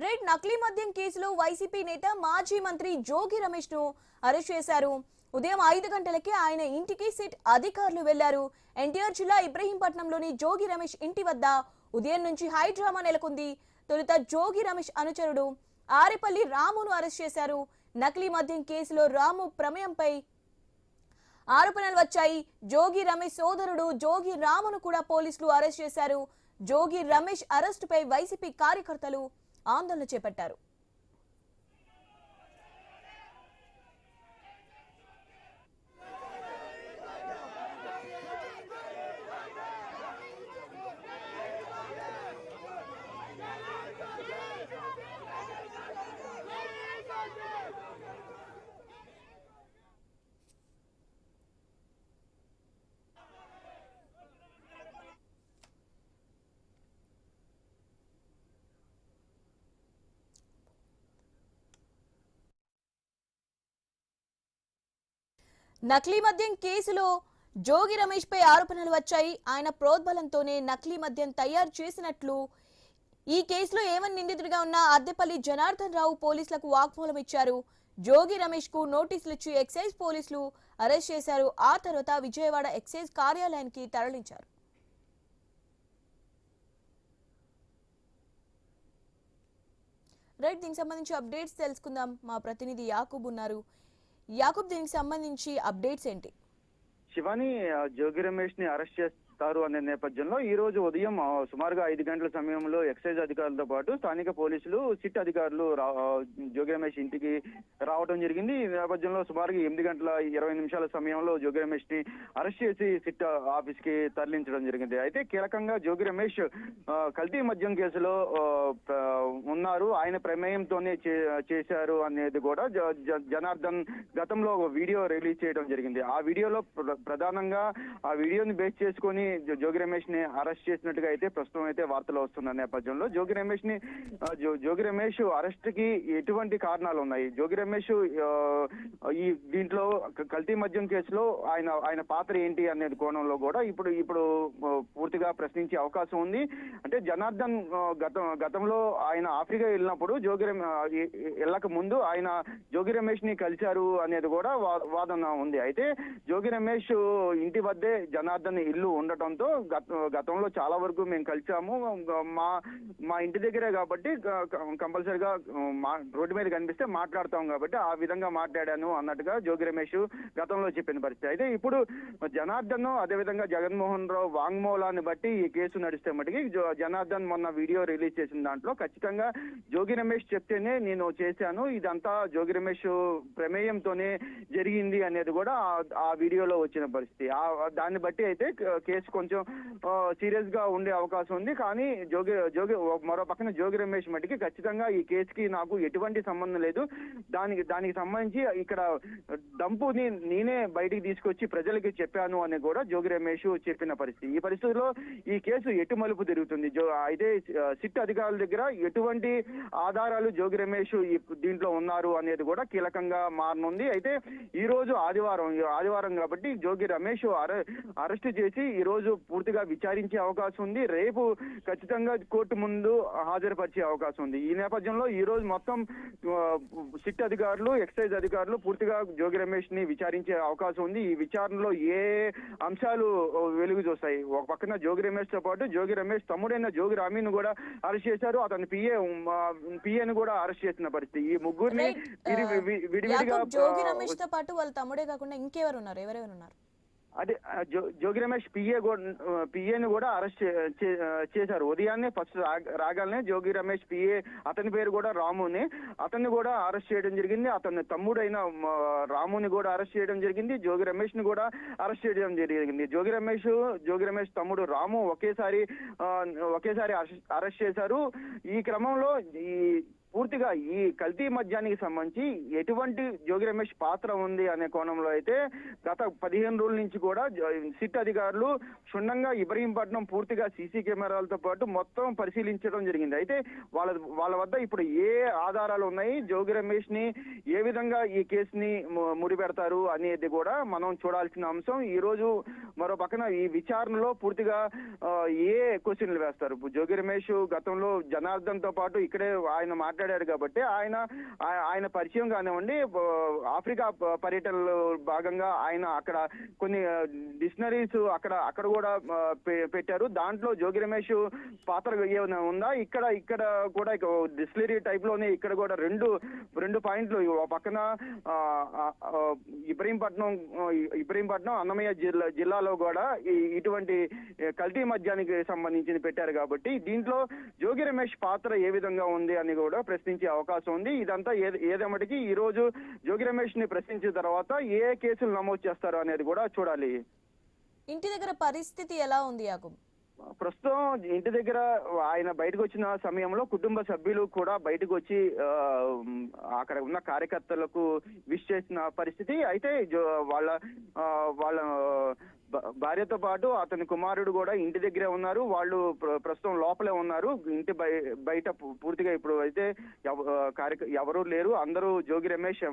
Red నకిలీ మద్యం కేసులో వైసీపీ నేత మాజీ మంత్రి జోగి రమేష్ ను అరెస్ట్ చేశారు. ఉదయం 5 గంటలకి ఆయన ఇంటికి సిట్ అధికారులు వెళ్లారు. ఎన్టీఆర్ జిల్లా ఇబ్రహీంపట్నంలోని జోగి రమేష్ ఇంటి వద్ద ఉదయం నుంచి హై డ్రామా నెలకొంది. తొలుత జోగి రమేష్ అనుచరుడు ఆరేపల్లి రామును అరెస్ట్ చేశారు. నకిలీ మద్యం కేసులో రాము ప్రమేయంపై ఆరోపణలు వచ్చాయి. జోగి రమేష్ సోదరుడు జోగి రామును కూడా పోలీసులు అరెస్ట్ చేశారు. జోగి రమేష్ అరెస్టుపై వైసీపీ కార్యకర్తలు ఆందోళన చేపట్టారు. నకిలీ మద్యం కేసులో జోగి రమేష్ పై ఆరోపణలు వచ్చాయి. ఆయన ప్రోద్బలంతోనే నకిలీ మద్యం తయారు చేసినట్లు ఈ కేసులో ఏమని నిందితుడిగా ఉన్న అద్దెపల్లి జనార్దన్ రావు పోలీసులకు వాగ్మూలం ఇచ్చారు. జోగి రమేష్ కు నోటీసులు ఇచ్చి ఎక్సైజ్ పోలీసులు అరెస్ట్ చేశారు. ఆ తర్వాత విజయవాడ ఎక్సైజ్ కార్యాలయానికి తరలించారు. రైట్, దీనికి సంబంధించి అప్డేట్స్ తెలుసుకుందాం. మా ప్రతినిధి యాకూబ్ ఉన్నారు. యాకూబ్, దీనికి సంబంధించి అప్డేట్స్ ఏంటి? శివాని, జోగి రమేష్ ని అరెస్ట్ చేస్తారు అనే నేపథ్యంలో ఈ రోజు ఉదయం సుమారుగా 5 గంటల సమయంలో ఎక్సైజ్ అధికారులతో పాటు స్థానిక పోలీసులు సిట్ అధికారులు జోగి రమేష్ ఇంటికి రావడం జరిగింది. ఈ నేపథ్యంలో సుమారుగా 8:20 సమయంలో జోగి రమేష్ ని అరెస్ట్ చేసి సిట్ ఆఫీస్ కి తరలించడం జరిగింది. అయితే కీలకంగా జోగి రమేష్ కల్తీ మద్యం కేసులో ఉన్నారు, ఆయన ప్రమేయంతోనే చేశారు అనేది కూడా జనార్దన్ గతంలో ఒక వీడియో రిలీజ్ చేయడం జరిగింది. ఆ వీడియోలో ప్రధానంగా ఆ వీడియోని బేస్ చేసుకొని జోగి రమేష్ ని అరెస్ట్ చేసినట్టుగా అయితే ప్రస్తుతం అయితే వార్తలు వస్తున్న నేపథ్యంలో జోగి రమేష్ అరెస్ట్ కి ఎటువంటి కారణాలు ఉన్నాయి, జోగి రమేష్ ఈ దీంట్లో కల్తీ మద్యం కేసులో ఆయన పాత్ర ఏంటి అనేది కోణంలో కూడా ఇప్పుడు పూర్తిగా ప్రశ్నించే అవకాశం ఉంది. అంటే జనార్దన్ గతంలో ఆయన ఆఫ్రికా వెళ్ళినప్పుడు వెళ్ళక ముందు ఆయన జోగి రమేష్ ని కలిశారు అనేది కూడా వాదన ఉంది. అయితే జోగి రమేష్ ఇంటి వద్దే జనార్దన్ ఇల్లు ఉండటంతో గతంలో చాలా వరకు మేము కలిసాము, మా ఇంటి దగ్గరే కాబట్టి కంపల్సరిగా రోడ్డు మీద కనిపిస్తే మాట్లాడతాం కాబట్టి ఆ విధంగా మాట్లాడాను అన్నట్టుగా జోగి రమేష్ గతంలో చెప్పిన పరిస్థితి. అయితే ఇప్పుడు జనార్దన్ అదేవిధంగా జగన్మోహన్ రావు వాంగ్మూలాన్ని బట్టి ఈ కేసు నడిస్తే మటుకి జనార్దన్ మొన్న వీడియో రిలీజ్ చేసిన దాంట్లో ఖచ్చితంగా జోగి రమేష్ చెప్తేనే నేను చేశాను, ఇదంతా జోగి రమేష్ ప్రమేయంతోనే జరిగింది అనేది కూడా ఆ వీడియోలో వచ్చిన పరిస్థితి. దాన్ని బట్టి అయితే కేసు కొంచెం సీరియస్ గా ఉండే అవకాశం ఉంది. కానీ మరో పక్కన జోగి రమేష్ మట్టికి ఖచ్చితంగా ఈ కేసుకి నాకు ఎటువంటి సంబంధం లేదు, దానికి సంబంధించి ఇక్కడ డంపుని నేనే బయటికి తీసుకొచ్చి ప్రజలకి చెప్పాను అని కూడా జోగి రమేష్ చెప్పిన పరిస్థితి. ఈ పరిస్థితిలో ఈ కేసు ఎటు మలుపు తిరుగుతుంది, అయితే సిట్ అధికారుల దగ్గర ఎటువంటి ఆధారాలు జోగి రమేష్ దీంట్లో ఉన్నారు అనేది కూడా కీలకంగా మారనుంది. అయితే ఈ రోజు ఆదివారం కాబట్టి జోగి రమేష్ అరెస్ట్ చేసి ఈ రోజు పూర్తిగా విచారించే అవకాశం ఉంది. రేపు ఖచ్చితంగా కోర్టు ముందు హాజరుపరిచే అవకాశం ఉంది. ఈ నేపథ్యంలో ఈ రోజు మొత్తం సిట్ అధికారులు ఎక్సైజ్ అధికారులు పూర్తిగా జోగి రమేష్ ని విచారించే అవకాశం ఉంది. ఈ విచారణలో ఏ అంశాలు వెలుగు చూస్తాయి, ఒక పక్కన జోగి రమేష్ తో పాటు జోగి రమేష్ తమ్ముడైన జోగి రామీని కూడా అరెస్ట్ చేశారు, అతని పిఏని కూడా అరెస్ట్ చేసిన పరిస్థితి. ఈ ముగ్గురిని విడివిడిగా జోగి రమేష్ తో పాటు వాళ్ళ తమ్ముడే కాకుండా ఇంకెవరు ఉన్నారు, ఎవరెవరు ఉన్నారు? అదే జోగి రమేష్ పిఏని కూడా అరెస్ట్ చేశారు. ఉదయాన్నే ఫస్ట్ రాగానే జోగి రమేష్ పిఏ, అతని పేరు కూడా రాముని, అతన్ని కూడా అరెస్ట్ చేయడం జరిగింది. అతని తమ్ముడైన రాముని కూడా అరెస్ట్ చేయడం జరిగింది. జోగి రమేష్ ని కూడా అరెస్ట్ చేయడం జరిగింది. జోగి రమేష్ తమ్ముడు రాము ఒకేసారి అరెస్ట్ చేశారు. ఈ క్రమంలో పూర్తిగా ఈ కల్తీ మద్యానికి సంబంధించి ఎటువంటి జోగి రమేష్ పాత్ర ఉంది అనే కోణంలో అయితే గత 15 రోజుల నుంచి కూడా సిట్ అధికారులు క్షుణ్ణంగా ఇబ్రహీంపట్నం పూర్తిగా సీసీ కెమెరాలతో పాటు మొత్తం పరిశీలించడం జరిగింది. అయితే వాళ్ళ వద్ద ఇప్పుడు ఏ ఆధారాలు ఉన్నాయి, జోగి రమేష్ ని ఏ విధంగా ఈ కేసుని ముడిపెడతారు అనేది కూడా మనం చూడాల్సిన అంశం. ఈ రోజు మరో పక్కన ఈ విచారణలో పూర్తిగా ఏ క్వశ్చన్లు వేస్తారు. జోగి రమేష్ గతంలో జనార్దన్ తో పాటు ఇక్కడే ఆయన మాట్లాడారు కాబట్టి ఆయన పరిచయం కానివ్వండి, ఆఫ్రికా పర్యటనలో భాగంగా ఆయన అక్కడ కొన్ని డిక్షనరీస్ అక్కడ కూడా పెట్టారు. దాంట్లో జోగి రమేష్ పాత్ర ఏమైనా ఉందా? ఇక్కడ కూడా డిస్టిలరీ టైప్ లోనే ఇక్కడ కూడా రెండు పాయింట్లు పక్కన ఇబ్రహీంపట్నం అన్నమయ్య జిల్లాలో కూడా ఇటువంటి కల్తీ మద్యానికి సంబంధించి పెట్టారు కాబట్టి దీంట్లో జోగి రమేష్ పాత్ర ఏ విధంగా ఉంది అని కూడా ప్రశ్నించే అవకాశం ఉంది. ఇదంతా ఏదేమటికి ఈ రోజు జోగి రమేష్ ని ప్రశ్నించిన తర్వాత ఏ కేసులు నమోదు చేస్తారు అనేది కూడా చూడాలి. ఇంటి దగ్గర పరిస్థితి ఎలా ఉంది యాకూబ్? ప్రస్తుతం ఇంటి దగ్గర ఆయన బయటకు వచ్చిన సమయంలో కుటుంబ సభ్యులు కూడా బయటకు వచ్చి అక్కడ ఉన్న కార్యకర్తలకు విష్ చేసిన పరిస్థితి. అయితే వాళ్ళ భార్యతో పాటు అతని కుమారుడు కూడా ఇంటి దగ్గరే ఉన్నారు. వాళ్ళు ప్రస్తుతం లోపలే ఉన్నారు. ఇంటి బయట పూర్తిగా ఇప్పుడు అయితే ఎవరూ లేరు. అందరూ జోగి రమేష్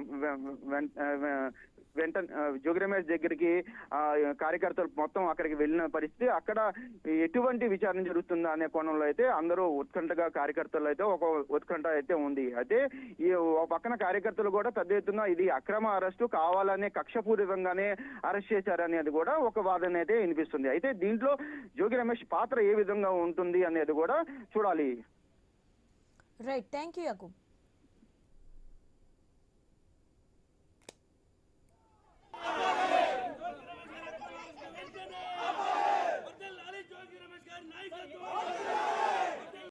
జోగి రమేష్ దగ్గరికి కార్యకర్తలు మొత్తం అక్కడికి వెళ్ళిన పరిస్థితి. అక్కడ ఎటువంటి విచారణ జరుగుతుందా అనే కోణంలో అయితే అందరూ ఉత్కంఠగా కార్యకర్తలు అయితే ఒక ఉత్కంఠ అయితే ఉంది. అయితే ఈ పక్కన కార్యకర్తలు కూడా పెద్ద ఎత్తున ఇది అక్రమ అరెస్టు, కావాలనే కక్షపూరితంగానే అరెస్ట్ చేశారనేది కూడా ఒక వాదన అయితే వినిపిస్తుంది. అయితే దీంట్లో జోగి రమేష్ పాత్ర ఏ విధంగా ఉంటుంది అనేది కూడా చూడాలి. Right, thank you Yakub.